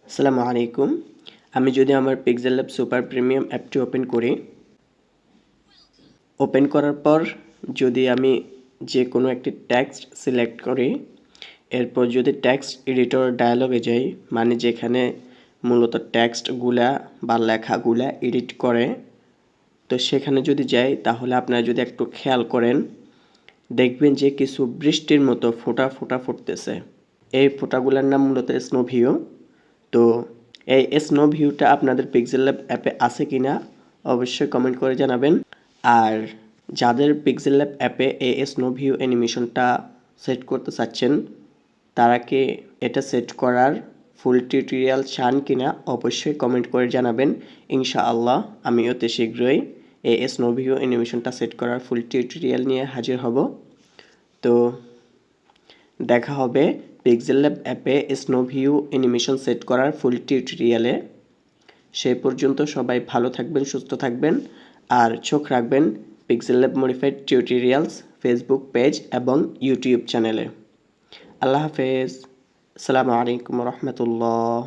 আসসালামু আলাইকুম। আমি যদি আমার পিক্সেল ল্যাব সুপার প্রিমিয়াম অ্যাপটি ওপেন করার পর যদি আমি যে কোনো একটি টেক্সট সিলেক্ট করি, এরপর যদি টেক্সট এডিটর ডায়ালগে যাই, মানে যেখানে মূলত টেক্সটগুলা বা লেখাগুলা এডিট করে, তো সেখানে যদি যাই তাহলে আপনারা যদি একটু খেয়াল করেন দেখবেন যে কিছু বৃষ্টির মতো ফোঁটা ফোঁটা ফুটতেছে। এই ফোঁটাগুলোর নাম মূলত স্নো ভিউ। তো এই স্নো ভিউটা আপনাদের পিক্সেল ল্যাব অ্যাপে আছে কিনা অবশ্যই কমেন্ট করে জানাবেন। আর যাদের পিক্সেল ল্যাব অ্যাপে এই স্নো ভিউ অ্যানিমেশনটা সেট করতে চাচ্ছেন, তারা কি এটা সেট করার ফুল টিউটোরিয়াল চান কিনা অবশ্যই কমেন্ট করে জানাবেন। ইনশাআল্লাহ আমি অতি শীঘ্রই এই স্নো ভিউ অ্যানিমেশনটা সেট করার ফুল টিউটোরিয়াল নিয়ে হাজির হব। তো দেখা হবে পিক্সেল ল্যাব অ্যাপে স্নো ভিউ অ্যানিমেশন সেট করার ফুল টিউটোরিয়ালে। সেই পর্যন্ত সবাই ভালো থাকবেন, সুস্থ থাকবেন, আর চোখ রাখবেন pixel lab modified tutorials Facebook page এবং ইউটিউব চ্যানেলে। আল্লাহ হাফেজ। আসসালামু আলাইকুম রহমতুল্লাহ।